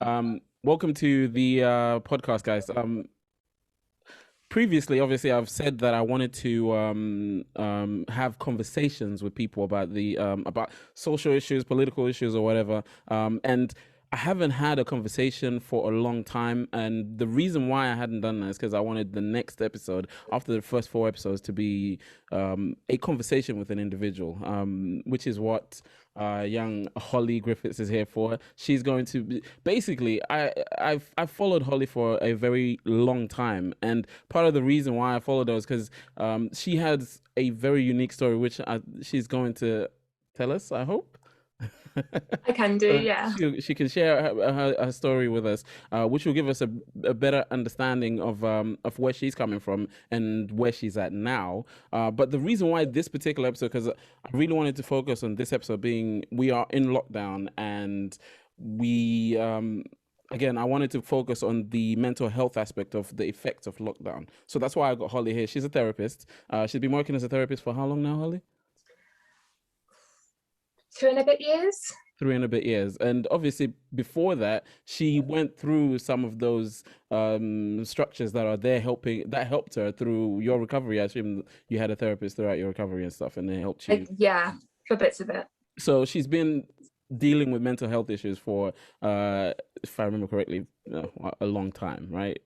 Welcome to the podcast, guys. Previously, obviously, I've said that I wanted to have conversations with people about the about social issues, political issues, or whatever. And I haven't had a conversation for a long time, and the reason why I hadn't done that is because I wanted the next episode, after the first four episodes, to be a conversation with an individual, which is what young Holly Griffiths is here for. She's going to be, basically. I've followed Holly for a very long time, and part of the reason why I followed her is because she has a very unique story, which she's going to tell us, I hope. I can do, So yeah. she can share her story with us, which will give us a better understanding of where she's coming from and where she's at now. But the reason why this particular episode, because I really wanted to focus on this episode being we are in lockdown and we again, I wanted to focus on the mental health aspect of the effects of lockdown. So that's why I got Holly here. She's a therapist. She's been working as a therapist for how long now, Holly? 2.5 years. 3 and a bit years. And obviously, before that, she went through some of those structures that are there helping, that helped her through your recovery. I assume you had a therapist throughout your recovery and stuff, and they helped you. Yeah, for bits of it. So she's been dealing with mental health issues for, if I remember correctly, a long time, right?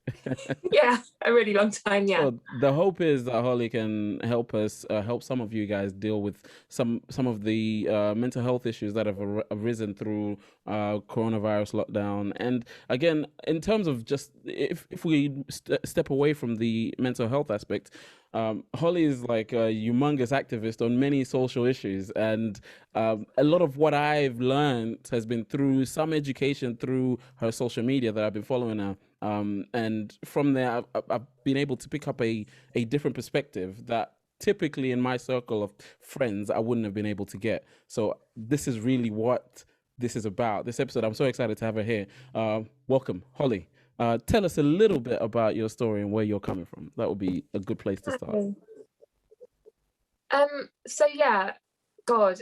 Yeah, a really long time, yeah. So the hope is that Holly can help us, help some of you guys deal with some of the mental health issues that have arisen through coronavirus lockdown. And again, in terms of just if we step away from the mental health aspect, Holly is like a humongous activist on many social issues, and a lot of what I've learned has been through some education through her social media that I've been following her. And from there, I've been able to pick up a different perspective that typically in my circle of friends I wouldn't have been able to get. So this is really what this is about. This episode, I'm so excited to have her here. Welcome, Holly. Tell us a little bit about your story and where you're coming from. That would be a good place to start. Okay. So yeah, God,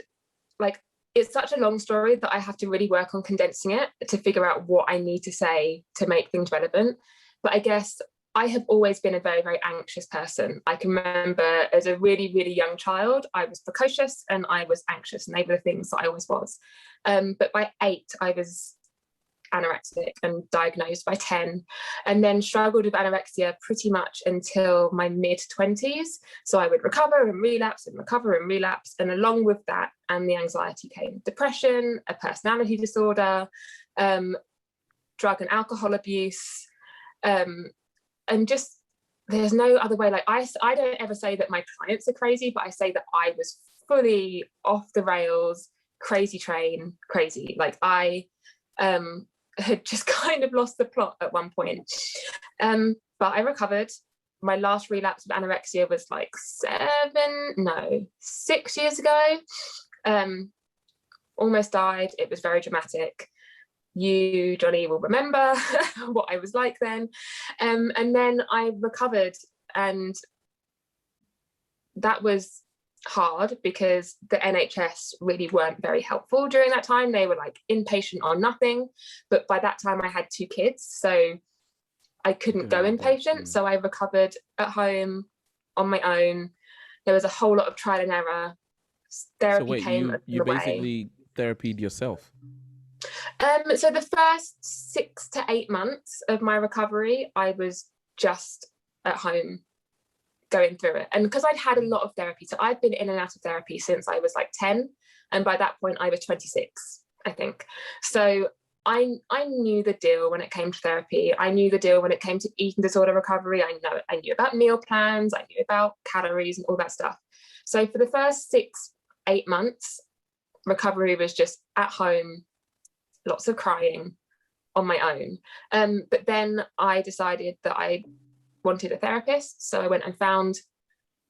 like it's such a long story that I have to really work on condensing it to figure out what I need to say to make things relevant. But I guess I have always been a very, very anxious person. I can remember as a really, really young child, I was precocious and I was anxious, and they were the things that I always was. But by 8, I was anorexic and diagnosed by 10, and then struggled with anorexia pretty much until my mid-20s. So I would recover and relapse and recover and relapse, and along with that and the anxiety came depression, a personality disorder, drug and alcohol abuse, and just there's no other way. Like I don't ever say that my clients are crazy, but I say that I was fully off the rails, crazy train, crazy. Like I had just kind of lost the plot at one point. But I recovered. My last relapse of anorexia was like 6 years ago. Almost died. It was very dramatic. You, Johnny, will remember what I was like then. And then I recovered, and that was hard because the NHS really weren't very helpful during that time. They were like inpatient or nothing. But by that time I had 2 kids, so I couldn't go inpatient. So I recovered at home on my own. There was a whole lot of trial and error. Therapy So wait, came you the way. basically therapied yourself. So the first 6 to 8 months of my recovery, I was just at home going through it. And because I'd had a lot of therapy, so I'd been in and out of therapy since I was like 10, and by that point I was 26, I think. So I knew the deal when it came to therapy. I knew the deal when it came to eating disorder recovery. I knew about meal plans, I knew about calories and all that stuff. So for the first 6-8 months, recovery was just at home, lots of crying on my own. But then I decided that I wanted a therapist. So I went and found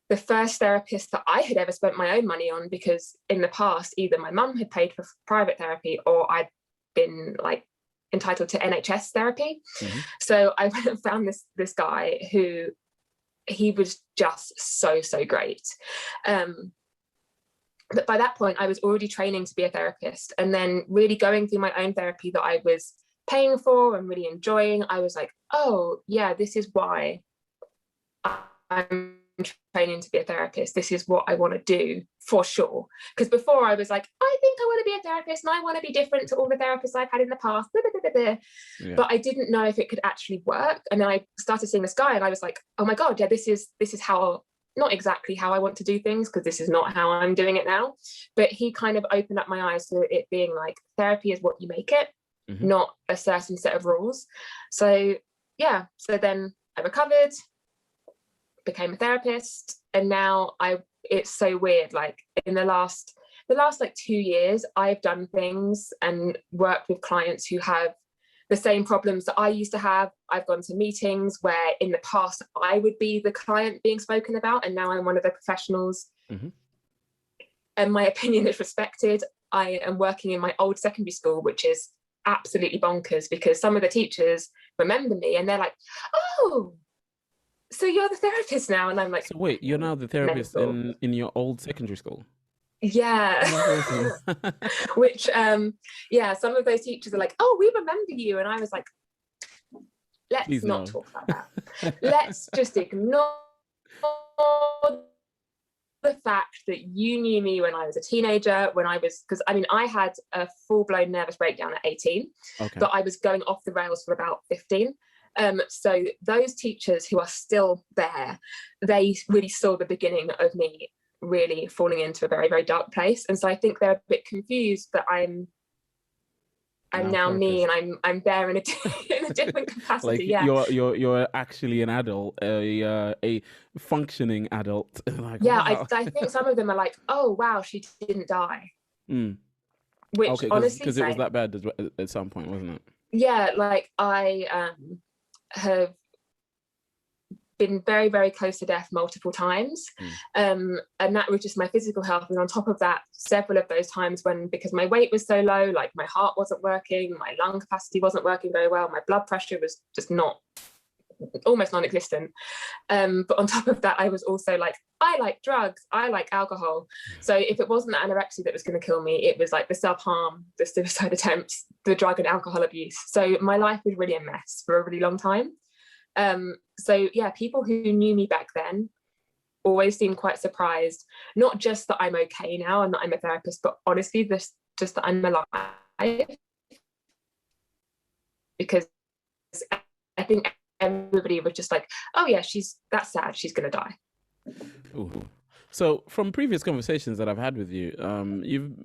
the first therapist that I had ever spent my own money on, because in the past, either my mum had paid for private therapy or I'd been like entitled to NHS therapy. Mm-hmm. So I went and found this guy who, he was just so great. But by that point, I was already training to be a therapist, and then really going through my own therapy that I was paying for and really enjoying, I was like, oh yeah, this is why I'm training to be a therapist. This is what I want to do for sure. Because before I was like, I think I want to be a therapist and I want to be different to all the therapists I've had in the past. Yeah. But I didn't know if it could actually work. And then I started seeing this guy and I was like, oh my God, yeah, this is how, not exactly how I want to do things, because this is not how I'm doing it now. But he kind of opened up my eyes to it being like, therapy is what you make it, not a certain set of rules. So yeah, so then I recovered, became a therapist, and now it's so weird, like in the last like 2 years I've done things and worked with clients who have the same problems that I used to have. I've gone to meetings where in the past I would be the client being spoken about, and now I'm one of the professionals, and my opinion is respected. I am working in my old secondary school, which is absolutely bonkers, because some of the teachers remember me and they're like, oh, so you're the therapist now? And I'm like, So wait, you're now the therapist mental. in your old secondary school? Yeah. Oh, that's awesome. Which yeah, some of those teachers are like, oh, we remember you. And I was like, let's Please not no. talk about that. Let's just ignore the fact that you knew me when I was a teenager, because I mean, I had a full-blown nervous breakdown at 18, but I was going off the rails for about 15. So those teachers who are still there, they really saw the beginning of me really falling into a very, very dark place. And so I think they're a bit confused that I'm now me, and I'm there in a different capacity. Like, yeah, you're actually an adult, a functioning adult. Like, yeah. wow. I think some of them are like, oh wow, she didn't die. Which Okay, honestly, because it was that bad at some point, wasn't it? Yeah, like I have been very, very close to death multiple times, and that was just my physical health. And on top of that, several of those times when, because my weight was so low, like my heart wasn't working, my lung capacity wasn't working very well, my blood pressure was just almost non-existent. But on top of that, I was also like, I like drugs, I like alcohol. So if it wasn't the anorexia that was going to kill me, it was like the self-harm, the suicide attempts, the drug and alcohol abuse. So my life was really a mess for a really long time. So yeah, people who knew me back then always seemed quite surprised, not just that I'm okay now and that I'm a therapist, but honestly, just that I'm alive. Because I think everybody was just like, oh yeah, that's sad, she's gonna die. Ooh. So from previous conversations that I've had with you,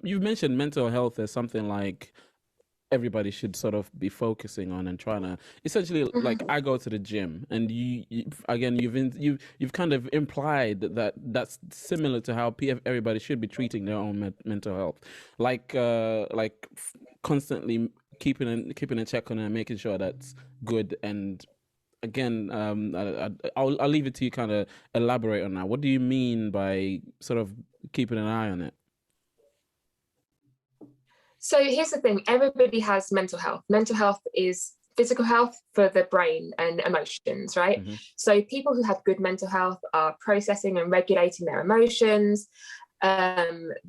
you've mentioned mental health as something like everybody should sort of be focusing on and trying to essentially, like, I go to the gym, and you again, you've kind of implied that that's similar to how everybody should be treating their own mental health, like constantly keeping a check on it and making sure that's good. And again, I'll leave it to you kind of elaborate on that. What do you mean by sort of keeping an eye on it? So here's the thing, everybody has mental health. Mental health is physical health for the brain and emotions, right? So people who have good mental health are processing and regulating their emotions. They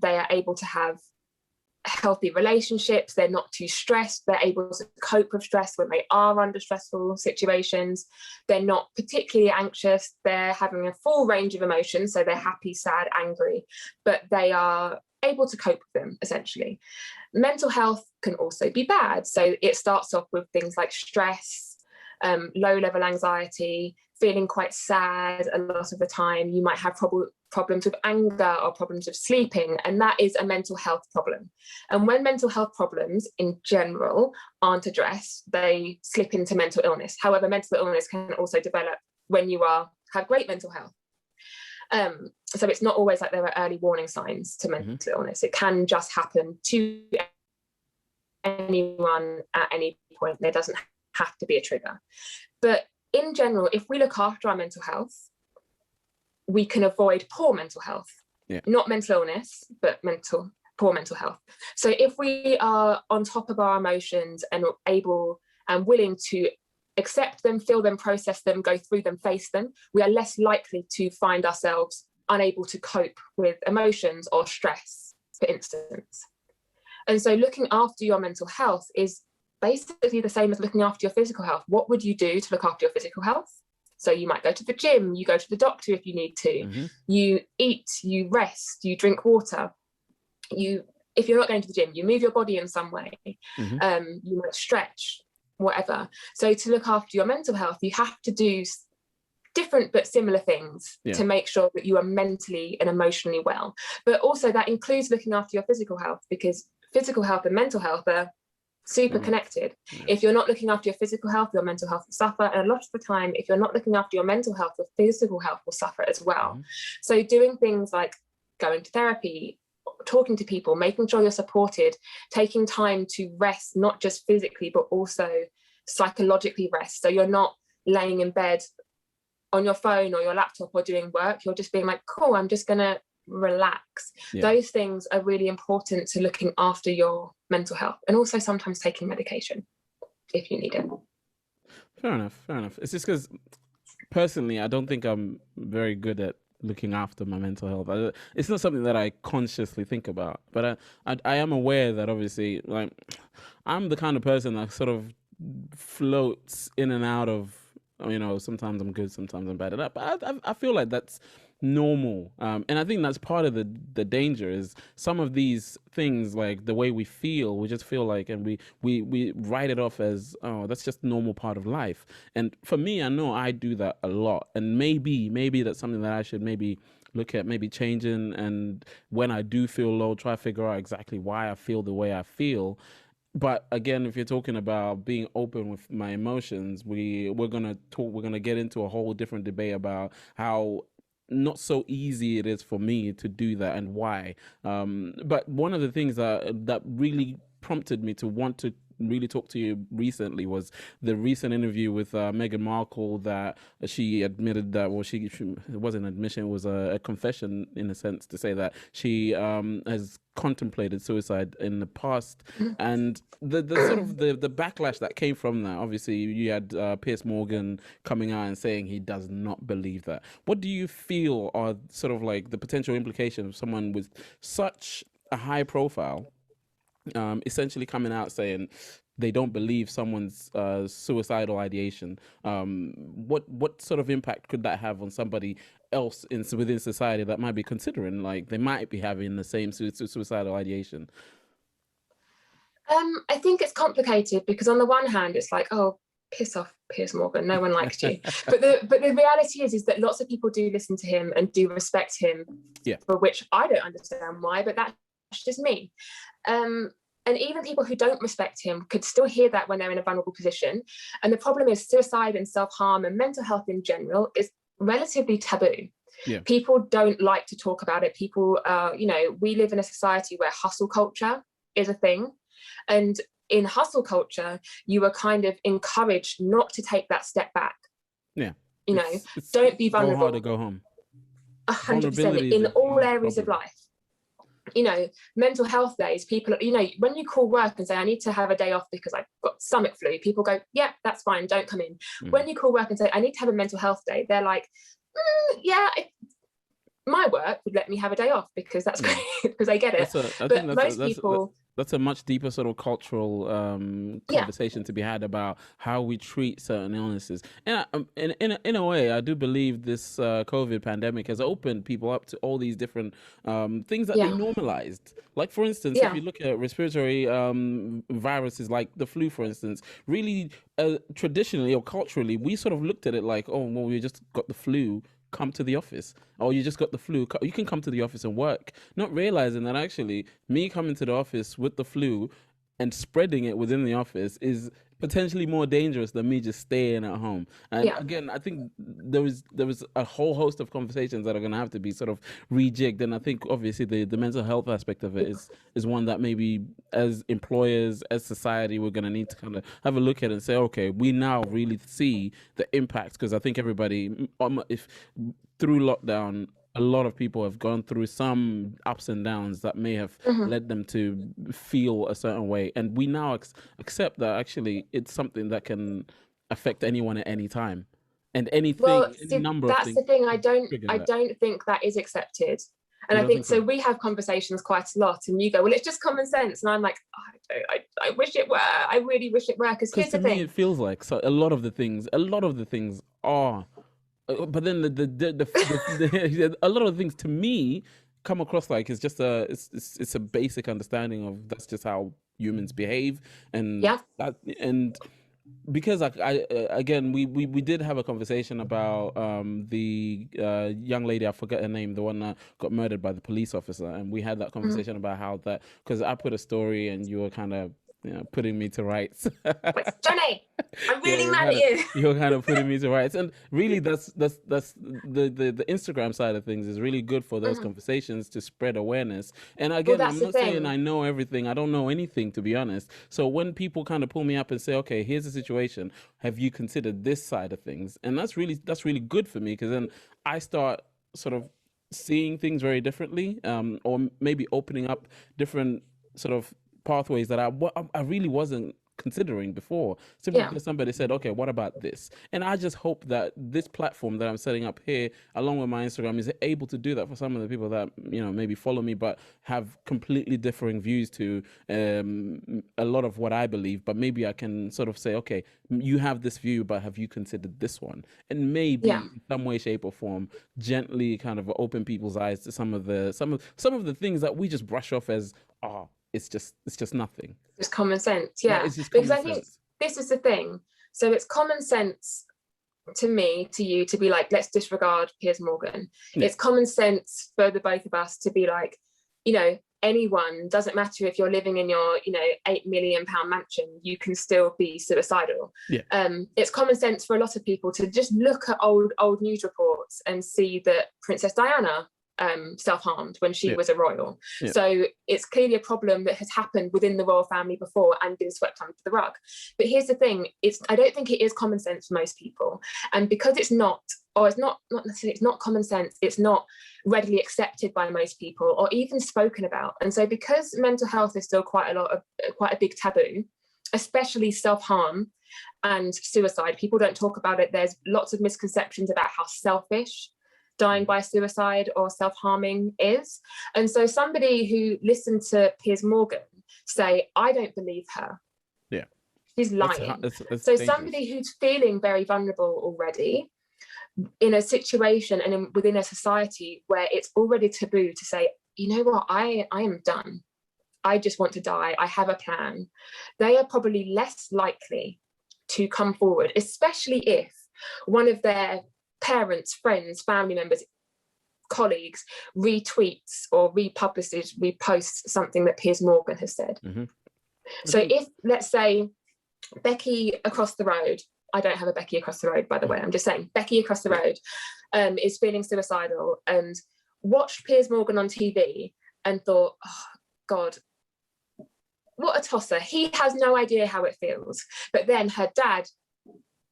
are able to have healthy relationships. They're not too stressed. They're able to cope with stress when they are under stressful situations. They're not particularly anxious. They're having a full range of emotions. So they're happy, sad, angry, but they are able to cope with them, essentially. Mental health can also be bad. So it starts off with things like stress, low-level anxiety, feeling quite sad a lot of the time. You might have problems with anger or problems with sleeping, and that is a mental health problem. And when mental health problems in general aren't addressed, they slip into mental illness. However, mental illness can also develop when you have great mental health. So it's not always like there are early warning signs to mental illness. It can just happen to anyone at any point. There doesn't have to be a trigger. But in general, if we look after our mental health, we can avoid poor mental health. Not mental illness, but poor mental health. So if we are on top of our emotions and able and willing to accept them, feel them, process them, go through them, face them, we are less likely to find ourselves unable to cope with emotions or stress, for instance. And so looking after your mental health is basically the same as looking after your physical health. What would you do to look after your physical health? So you might go to the gym, you go to the doctor if you need to, you eat, you rest, you drink water. If you're not going to the gym, you move your body in some way. You might stretch, whatever. So to look after your mental health, you have to do different but similar things to make sure that you are mentally and emotionally well. But also that includes looking after your physical health, because physical health and mental health are super connected. If you're not looking after your physical health, your mental health will suffer. And a lot of the time, if you're not looking after your mental health, your physical health will suffer as well. So doing things like going to therapy, talking to people, making sure you're supported, taking time to rest, not just physically, but also psychologically rest. So you're not laying in bed on your phone or your laptop or doing work. You're just being like, cool, I'm just going to relax. Those things are really important to looking after your mental health, and also sometimes taking medication if you need it. Fair enough. It's just because personally, I don't think I'm very good at looking after my mental health. It's not something that I consciously think about, but I am aware that obviously, like, I'm the kind of person that sort of floats in and out of, sometimes I'm good, sometimes I'm bad. But I feel like that's normal, and I think that's part of the danger is some of these things, like the way we feel, we just feel like, and we write it off as, oh, that's just normal part of life. And for me, I know I do that a lot, and maybe that's something that I should maybe look at, maybe changing, and when I do feel low, try to figure out exactly why I feel the way I feel. But again, if you're talking about being open with my emotions, we're gonna get into a whole different debate about how not so easy it is for me to do that and why. But one of the things that really prompted me to want to really talk to you recently was the recent interview with Meghan Markle, that she admitted that, well, she it wasn't an admission, it was a confession in a sense, to say that she has contemplated suicide in the past. And the sort of the backlash that came from that, obviously you had Piers Morgan coming out and saying he does not believe that. What do you feel are sort of like the potential implications of someone with such a high profile essentially coming out saying they don't believe someone's suicidal ideation? What sort of impact could that have on somebody else within society that might be considering, like, they might be having the same suicidal ideation? I think it's complicated because on the one hand, it's like, oh, piss off, Piers Morgan, no one likes you. But the reality is that lots of people do listen to him and do respect him, for which I don't understand why, but that's just me. And even people who don't respect him could still hear that when they're in a vulnerable position. And the problem is suicide and self-harm and mental health in general is relatively taboo. People don't like to talk about it. People, we live in a society where hustle culture is a thing. And in hustle culture, you are kind of encouraged not to take that step back. Don't be vulnerable. Go hard or go home. 100% in all areas of life. Mental health days, people, when you call work and say, I need to have a day off because I've got stomach flu, people go, yeah, that's fine, don't come in. When you call work and say, I need to have a mental health day, they're like, my work would let me have a day off because that's great, because I get it. But most people... That's a much deeper sort of cultural conversation to be had about how we treat certain illnesses. And in a way, I do believe this COVID pandemic has opened people up to all these different things that they normalized. Like, for instance, if you look at respiratory viruses like the flu, for instance, really traditionally or culturally, we sort of looked at it like, oh, well, we just got the flu, come to the office. Or you just got the flu, you can come to the office and work, not realizing that actually me coming to the office with the flu and spreading it within the office is potentially more dangerous than me just staying at home. And again, I think there was a whole host of conversations that are going to have to be sort of rejigged. And I think obviously the mental health aspect of it is one that maybe as employers, as society, we're going to need to kind of have a look at and say, okay, we now really see the impact, because I think everybody, if through lockdown, a lot of people have gone through some ups and downs that may have led them to feel a certain way. And we now accept that actually it's something that can affect anyone at any time. And anything, well, any number of things. That's the thing. I don't think that is accepted. And You I don't think think so? so. We have conversations quite a lot, and you go, "Well, it's just common sense," and I'm like, I wish it were. I really wish it were. Because Because here's to the me, thing. it feels like so a lot of the things are, but then a lot of the things to me come across like it's just it's a basic understanding of that's just how humans behave, and Yeah. that and because again we did have a conversation about the young lady, I forget her name, the one that got murdered by the police officer, and we had that Mm. conversation about how that because I put a story and you were kind of putting me to rights. Like, Johnny, I'm Yeah, really mad at you. you're kind of putting me to rights, and really that's the Instagram side of things is really good for those Mhm. conversations to spread awareness. And Well, again, that's I'm the not saying thing. I know everything. I don't know anything, to be honest. So when people kind of pull me up and say, okay, here's the situation, have you considered this side of things? And that's really good for me, because then I start sort of seeing things very differently, or maybe opening up different sort of pathways that I really wasn't considering before, simply Yeah. because somebody said, okay, what about this? And I just hope that this platform that I'm setting up here along with my Instagram is able to do that for some of the people that maybe follow me but have completely differing views to a lot of what I believe. But maybe I can sort of say, okay, you have this view, but have you considered this one? And Yeah. maybe in some way, shape, or form gently kind of open people's eyes to some of the things that we just brush off as, oh, it's just nothing. Just common sense. Yeah, Yeah. it's just Because common I think sense. this is the thing. So it's common sense to me, to you, to be like, let's disregard Piers Morgan. Yeah. It's common sense for the both of us to be like, anyone, doesn't matter if you're living in your, £8 million mansion, you can still be suicidal. Yeah. It's common sense for a lot of people to just look at old news reports and see that Princess Diana self-harmed when she Yeah. was a royal. Yeah. So it's clearly a problem that has happened within the royal family before and been swept under the rug. But here's the thing, I don't think it is common sense for most people. And because it's not, or it's not necessarily, it's not common sense, it's not readily accepted by most people or even spoken about. And so because mental health is still quite a big taboo, especially self-harm and suicide, people don't talk about it. There's lots of misconceptions about how selfish dying by suicide or self-harming is. And so somebody who listened to Piers Morgan say, I don't believe her, Yeah. she's That's lying. that's So dangerous. somebody who's feeling very vulnerable already in a situation and within a society where it's already taboo to say, you know what, I am done, I just want to die, I have a plan, they are probably less likely to come forward, especially if one of their parents, friends, family members, colleagues retweets or reposts something that Piers Morgan has said. Mm-hmm. So if, let's say, Becky across the road, I don't have a Becky across the road, by the way, I'm just saying, Becky across the road is feeling suicidal and watched Piers Morgan on TV and thought, oh, God, what a tosser. He has no idea how it feels. But then her dad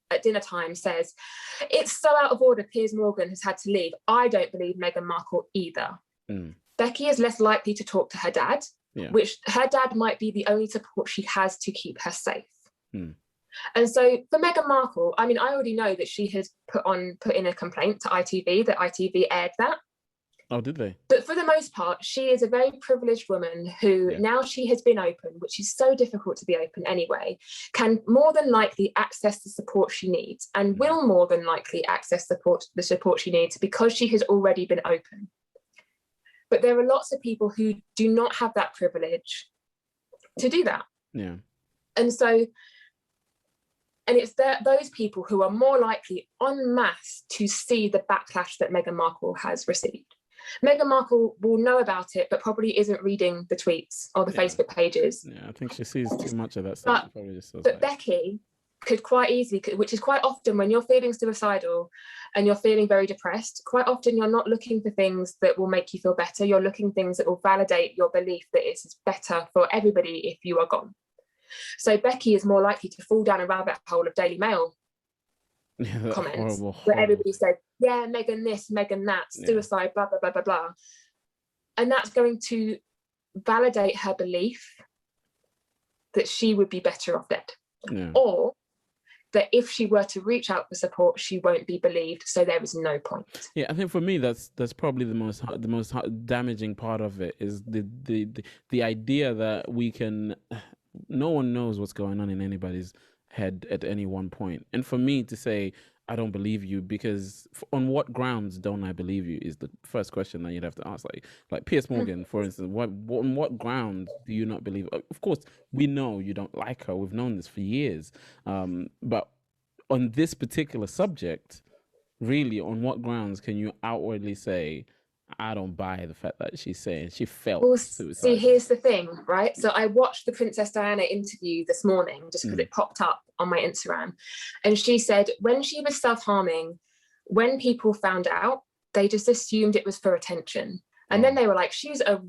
at dinner time says, it's so out of order, Piers Morgan has had to leave. I don't believe Meghan Markle either. Becky is less likely to talk to her dad, which her dad might be the only support she has to keep her safe. And so for Meghan Markle, I mean, I already know that she has put in a complaint to ITV, that ITV aired that. Oh, did they? But for the most part, she is a very privileged woman who, now she has been open, which is so difficult to be open anyway, can more than likely access the support she needs and will more than likely access the support she needs because she has already been open. But there are lots of people who do not have that privilege to do that. Yeah. And so, and it's those people who are more likely en masse to see the backlash that Meghan Markle has received. Meghan Markle will know about it, but probably isn't reading the tweets or the Facebook pages. Yeah, I think she sees too much of that stuff. But Becky could quite easily, which is quite often when you're feeling suicidal and you're feeling very depressed, quite often you're not looking for things that will make you feel better. You're looking things that will validate your belief that it's better for everybody if you are gone. So Becky is more likely to fall down a rabbit hole of Daily Mail comments where everybody says, yeah, Meghan this, Meghan that, suicide, blah, blah, blah, blah, blah. And that's going to validate her belief that she would be better off dead. Or that if she were to reach out for support, she won't be believed. So there is no point. Yeah, I think for me that's probably the most damaging part of it is the idea that we can. No one knows what's going on in anybody's head at any one point, and for me to say I don't believe you because on what grounds don't I believe you is the first question that you'd have to ask. Like Piers Morgan, for instance, on what grounds do you not believe? Of course, we know you don't like her. We've known this for years, but on this particular subject, really, on what grounds can you outwardly say, I don't buy the fact that she's saying she felt Well, see, suicidal? here's the thing, right? So I watched the Princess Diana interview this morning just because it popped up on my Instagram. And she said when she was self-harming, when people found out, they just assumed it was for attention. And then they were like, she's a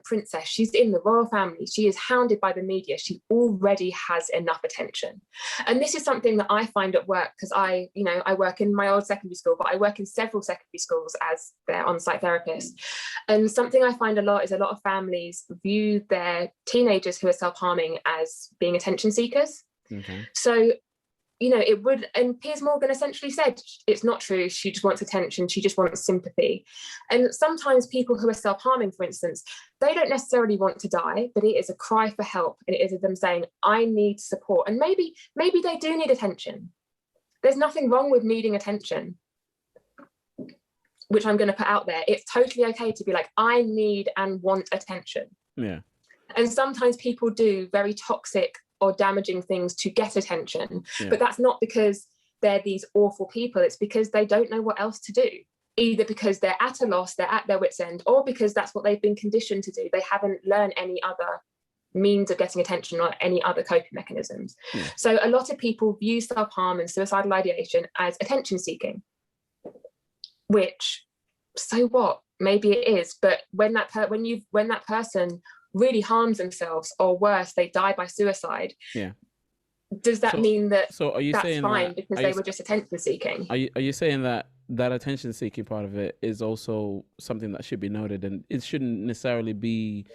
princess. She's in the royal family. She is hounded by the media. She already has enough attention. And this is something that I find at work because I work in my old secondary school, but I work in several secondary schools as their on-site therapist. And something I find a lot is a lot of families view their teenagers who are self-harming as being attention seekers. Okay. So it would, and Piers Morgan essentially said it's not true. She just wants attention. She just wants sympathy. And sometimes people who are self-harming, for instance, they don't necessarily want to die, but it is a cry for help. And it is them saying, I need support. And maybe they do need attention. There's nothing wrong with needing attention, which I'm going to put out there. It's totally okay to be like, I need and want attention. Yeah. And sometimes people do very toxic or damaging things to get attention, but that's not because they're these awful people. It's because they don't know what else to do, either because they're at a loss, they're at their wits' end, or because that's what they've been conditioned to do. They haven't learned any other means of getting attention or any other coping mechanisms. So a lot of people view self-harm and suicidal ideation as attention seeking, which, so what? Maybe it is, but when that person really harms themselves, or worse, they die by suicide. Yeah. Does that mean that are you that's saying fine that, because they were just attention seeking? Are you saying that attention seeking part of it is also something that should be noted, and it shouldn't necessarily be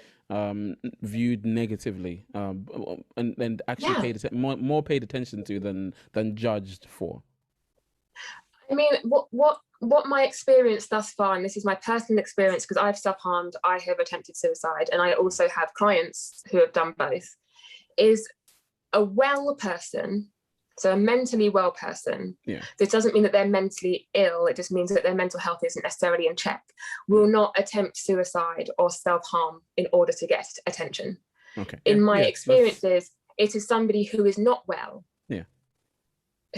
viewed negatively, and actually paid more paid attention to than judged for? I mean, what my experience thus far, and this is my personal experience because I've self-harmed, I have attempted suicide, and I also have clients who have done both, is a well person, so a mentally well person, this doesn't mean that they're mentally ill, it just means that their mental health isn't necessarily in check, will not attempt suicide or self-harm in order to get attention. Okay. In my experiences, it is somebody who is not well. Yeah.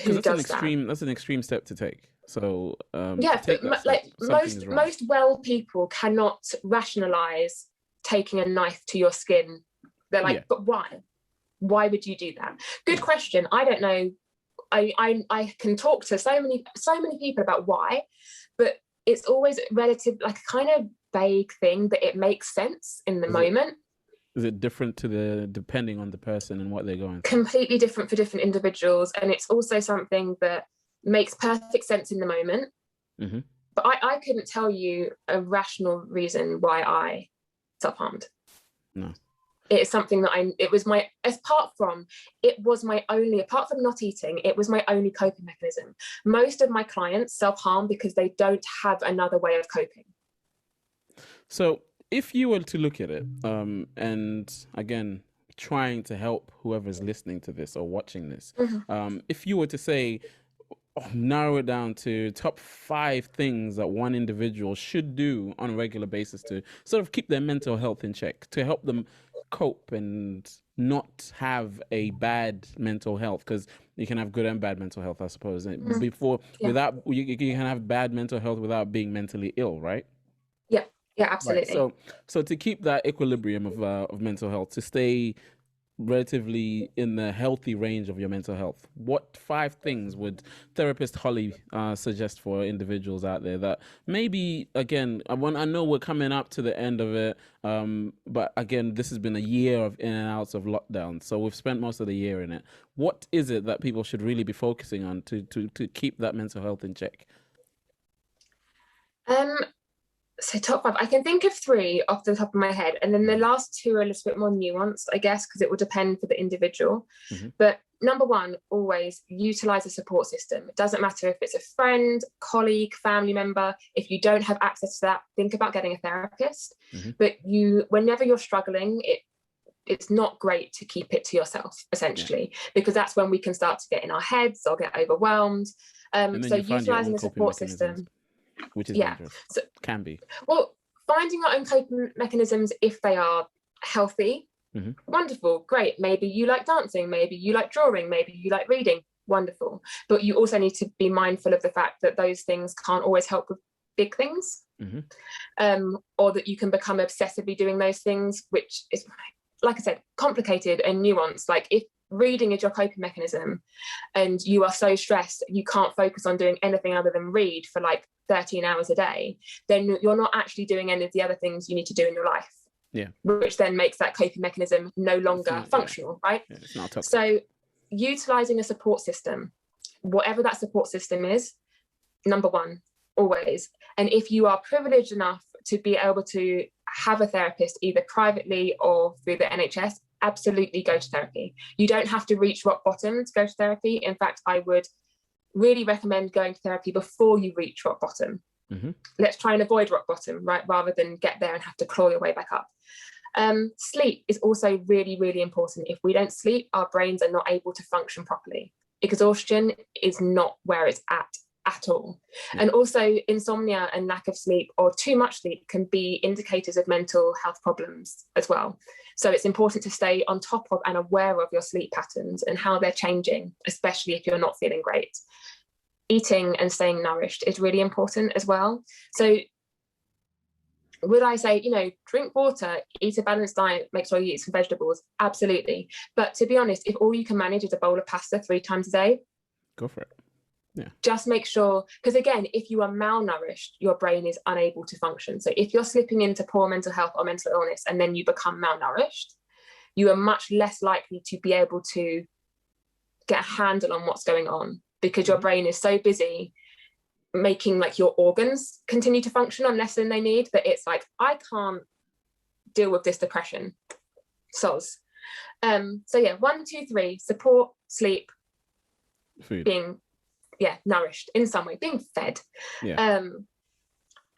Who does that's an extreme step to take. So most well people cannot rationalize taking a knife to your skin. They're like, but why? Why would you do that? Good question. I don't know. I can talk to so many people about why, but it's always relative, like a kind of vague thing, but it makes sense in the moment. Is it different depending on the person and what they're going through? Completely different for different individuals. And it's also something that makes perfect sense in the moment. Mm-hmm. But I couldn't tell you a rational reason why I self-harmed. No. It is something that apart from not eating, it was my only coping mechanism. Most of my clients self-harm because they don't have another way of coping. So if you were to look at it, and again, trying to help whoever's listening to this or watching this, if you were to say, narrow it down to top 5 things that one individual should do on a regular basis to sort of keep their mental health in check, to help them cope and not have a bad mental health, because you can have good and bad mental health, I suppose. Without you can have bad mental health without being mentally ill, right? Yeah, absolutely. Right. So to keep that equilibrium of mental health, to stay relatively in the healthy range of your mental health, what 5 things would therapist Holly suggest for individuals out there that maybe, again, I know we're coming up to the end of it, but again, this has been a year of in and outs of lockdown, so we've spent most of the year in it. What is it that people should really be focusing on to keep that mental health in check? So top 5, I can think of 3 off the top of my head, and then the last 2 are a little bit more nuanced, I guess, because it will depend for the individual. Mm-hmm. But number one, always utilize a support system. It doesn't matter if it's a friend, colleague, family member. If you don't have access to that, think about getting a therapist. But whenever you're struggling, it's not great to keep it to yourself, essentially, because that's when we can start to get in our heads or get overwhelmed. So utilizing a support system, which is dangerous. So, can be. Well, finding our own coping mechanisms, if they are healthy, wonderful, great. Maybe you like dancing, maybe you like drawing, maybe you like reading, wonderful. But you also need to be mindful of the fact that those things can't always help with big things, or that you can become obsessively doing those things, which is, like I said, complicated and nuanced. Like if reading is your coping mechanism and you are so stressed you can't focus on doing anything other than read for like 13 hours a day, then you're not actually doing any of the other things you need to do in your life. Yeah. Which then makes that coping mechanism no longer functional, right? Yeah, it's not toxic. So utilizing a support system, whatever that support system is, number one, always. And if you are privileged enough to be able to have a therapist either privately or through the NHS, absolutely go to therapy. You don't have to reach rock bottom to go to therapy. In fact, I would really recommend going to therapy before you reach rock bottom. Let's try and avoid rock bottom, right? Rather than get there and have to claw your way back up. Sleep is also really, really important. If we don't sleep, our brains are not able to function properly. Exhaustion is not where it's at all. And also insomnia and lack of sleep or too much sleep can be indicators of mental health problems as well. So it's important to stay on top of and aware of your sleep patterns and how they're changing, especially if you're not feeling great. Eating and staying nourished is really important as well. So would I say, drink water, eat a balanced diet, make sure you eat some vegetables? Absolutely. But to be honest, if all you can manage is a bowl of pasta 3 times a day, go for it. Yeah. Just make sure, because again, if you are malnourished, your brain is unable to function. So if you're slipping into poor mental health or mental illness and then you become malnourished, you are much less likely to be able to get a handle on what's going on, because your brain is so busy making like your organs continue to function on less than they need, that it's like, I can't deal with this depression. Soz. So yeah, 1, 2, 3, support, sleep, food, being nourished in some way, being fed. And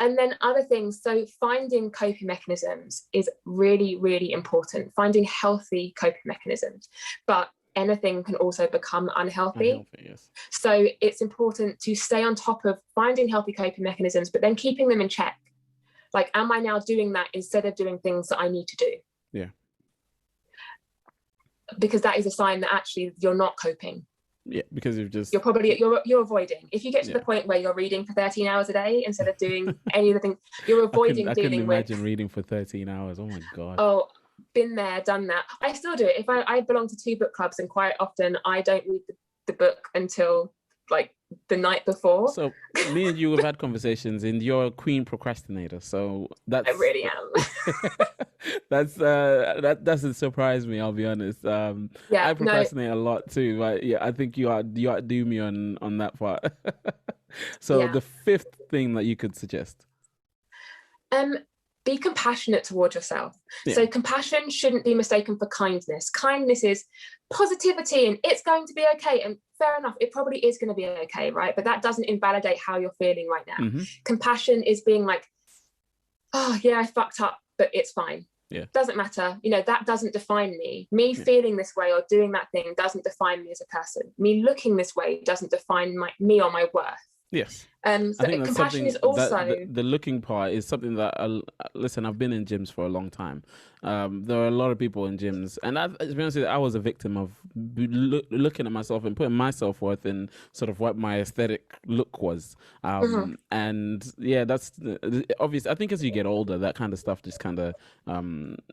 then other things, so finding coping mechanisms is really, really important. Finding healthy coping mechanisms, but anything can also become unhealthy. Yes. So it's important to stay on top of finding healthy coping mechanisms, but then keeping them in check. Like, am I now doing that instead of doing things that I need to do? Yeah. Because that is a sign that actually you're not coping. Yeah, because you're probably you're avoiding. If you get to the point where you're reading for 13 hours a day instead of doing any of the things, you're avoiding I dealing with. I couldn't imagine reading for 13 hours. Oh my god. Oh, been there, done that. I still do it. If I belong to 2 book clubs, and quite often I don't read the book until like the night before. So me and you have had conversations, and you're a queen procrastinator. So that's, I really am. that doesn't surprise me. I'll be honest. I procrastinate a lot too. But yeah, I think you outdo me on that part. So the 5th thing that you could suggest. Be compassionate towards yourself. So compassion shouldn't be mistaken for kindness. Kindness is positivity and it's going to be okay. And fair enough, it probably is going to be okay, right? But that doesn't invalidate how you're feeling right now. Compassion is being like, oh yeah, I fucked up, but it's fine. Yeah. Doesn't matter. That doesn't define me. Me feeling this way or doing that thing doesn't define me as a person. Me looking this way doesn't define me or my worth. Yes. So I think compassion is also the looking part is something that listen, I've been in gyms for a long time. There are a lot of people in gyms, and to be honest with you, I was a victim of looking at myself and putting my self-worth in sort of what my aesthetic look was. And yeah, that's obvious. I think as you get older, that kind of stuff just kind of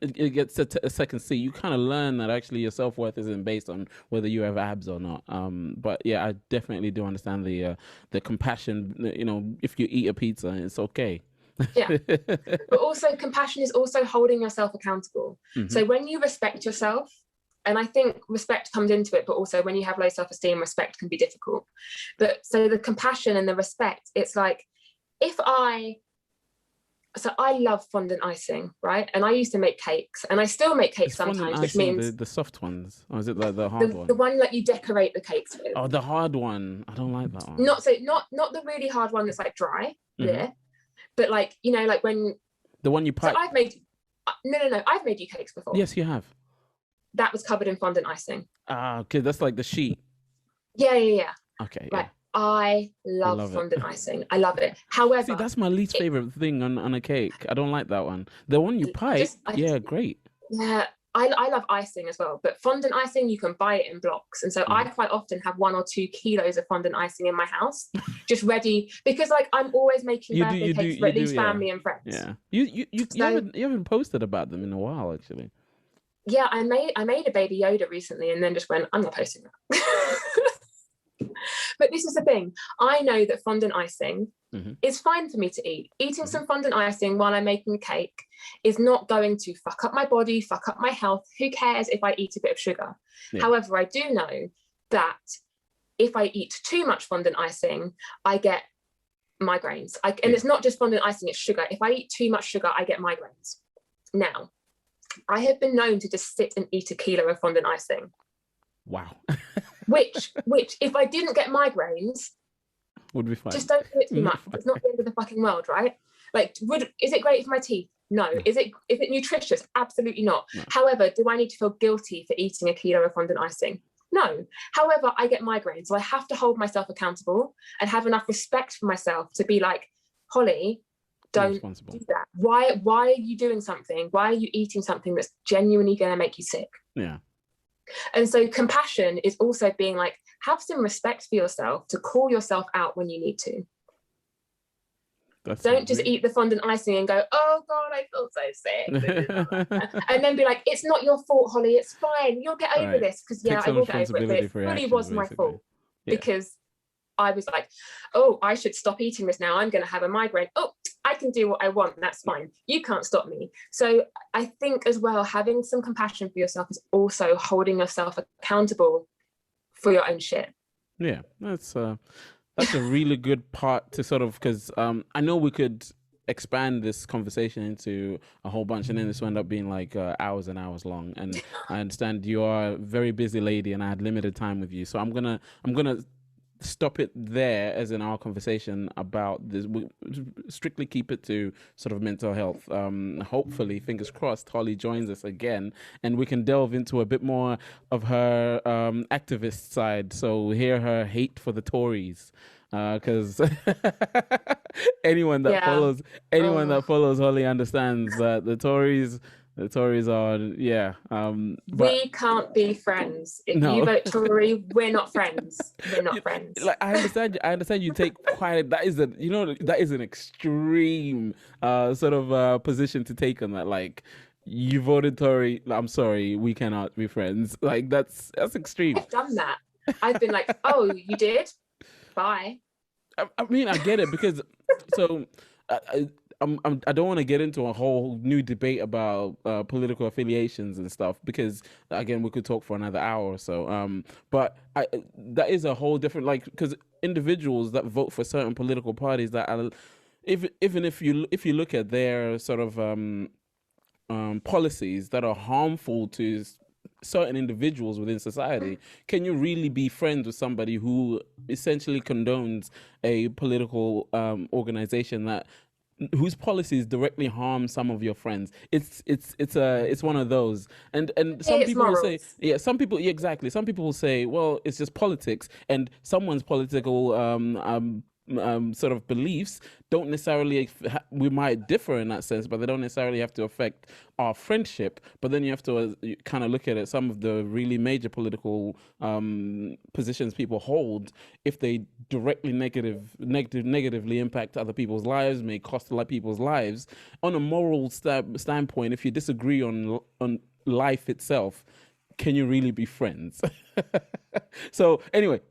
it gets a second seat. You kind of learn that actually your self-worth isn't based on whether you have abs or not. But yeah, I definitely do understand the compassion. If you eat a pizza, it's okay. Yeah. But also compassion is also holding yourself accountable. So when you respect yourself, and I think respect comes into it, but also when you have low self-esteem, respect can be difficult. But so the compassion and the respect, it's like, if I so I love fondant icing, right? And I used to make cakes, and I still make cakes Is fondant sometimes, which icing means the soft ones, or is it like the hard the one? one that you decorate the cakes with. Oh, the hard one. I don't like that one. Not the really hard one that's like dry, Hmm. yeah, but like, you know, like when. The one you So pipe. I've made no, I've made you cakes before. Yes, you have. That was covered in fondant icing. Ah, okay, that's like the sheet. Yeah. Okay, Like yeah, I you love love it. fondant icing. I love it. See, However, that's my least it favorite thing on a cake. I don't like that one. The one you pipe, I yeah, just great. yeah. I love icing as well, but fondant icing you can buy it in blocks, and so I Hmm. quite often have 1 or 2 kilos of fondant icing in my house, just ready because like I'm always making birthday cakes for You at do, least yeah, family and friends. yeah. So You haven't posted about them in a while, actually. yeah, I made a baby Yoda recently, and then just went, I'm not posting that. But this is the thing. I know that fondant icing Hmm. is fine for me to eat. Eating Hmm. some fondant icing while I'm making a cake is not going to fuck up my body, fuck up my health. Who cares if I eat a bit of sugar? Yeah, However, I do know that if I eat too much fondant icing, I get migraines. And yeah. it's not just fondant icing, it's sugar. If I eat too much sugar, I get migraines. Now, I have been known to just sit and eat a kilo of fondant icing, Wow, which if I didn't get migraines, would be fine. just don't do it too Would be much. fine. It's not the end of the fucking world, right? Like, is it great for my teeth? No. No, Is it nutritious? Absolutely not. no. However, do I need to feel guilty for eating a kilo of fondant icing? No. However, I get migraines, so I have to hold myself accountable and have enough respect for myself to be like, Holly, Be don't responsible. do that. Why are you doing something? Why are you eating something that's genuinely going to make you sick? Yeah, And so compassion is also being like, have some respect for yourself to call yourself out when you need to. that's a Don't just really. eat the fondant icing and go, oh God, I feel so sick. And then be like, it's not your fault, Holly. It's fine. You'll get All over right. this. Because Take yeah, I some will get over it. But responsibility it for your fully actions, was my basically. fault Yeah. because I was like, oh, I should stop eating this now. I'm going to have a migraine. Oh, I can do what I want. That's fine. You can't stop me. So I think as well, having some compassion for yourself is also holding yourself accountable for your own shit. Yeah, that's a really good part to sort of, because I know we could expand this conversation into a whole bunch, and then this will end up being like hours and hours long. And I understand you are a very busy lady, and I had limited time with you, so I'm gonna stop it there, as in our conversation about this. We strictly keep it to sort of mental health. Hopefully, fingers crossed, Holly joins us again and we can delve into a bit more of her activist side, so hear her hate for the Tories, because anyone that Yeah. follows anyone Oh. that follows Holly understands that the Tories are, yeah, but We can't be friends. If you no. vote Tory, we're not friends. We're not You- friends. like, I understand you take quite, that is a, you know, that is an extreme sort of position to take on that. Like, you voted Tory, I'm sorry, we cannot be friends. Like, that's extreme. I've done that. I've been like, oh, you did? Bye. I mean, I get it, because so I don't want to get into a whole new debate about political affiliations and stuff, because again we could talk for another hour or so. But that is a whole different, like, because individuals that vote for certain political parties that are, even if you look at their sort of policies that are harmful to certain individuals within society, can you really be friends with somebody who essentially condones a political organization that whose policies directly harm some of your friends? It's one of those. And some It's people will say, morals. yeah, some people, yeah, exactly, some people will say, well, it's just politics, and someone's political sort of beliefs don't necessarily, we might differ in that sense, but they don't necessarily have to affect our friendship. But then you have to kind of look at it, some of the really major political positions people hold, if they directly negatively impact other people's lives, may cost a lot of people's lives. On a moral standpoint, if you disagree on life itself, can you really be friends? So anyway,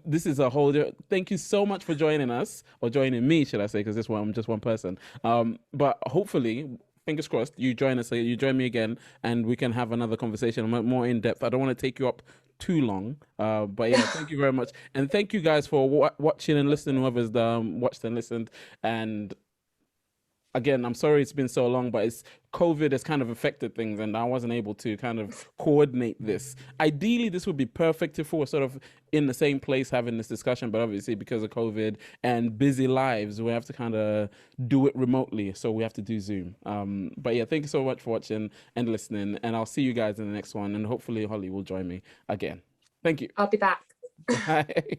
this is a whole. Thank you so much for joining us, or joining me, should I say? Because I'm just one person. But hopefully, fingers crossed, you join us. You join me again, and we can have another conversation more in depth. I don't want to take you up too long. But yeah, thank you very much, and thank you guys for watching and listening. Whoever's watched and listened, and again, I'm sorry it's been so long, but it's COVID has kind of affected things, and I wasn't able to kind of coordinate this. Ideally, this would be perfect if we were sort of in the same place having this discussion, but obviously because of COVID and busy lives, we have to kind of do it remotely. So we have to do Zoom. But yeah, thank you so much for watching and listening, and I'll see you guys in the next one, and hopefully Holly will join me again. Thank you. I'll be back. Bye.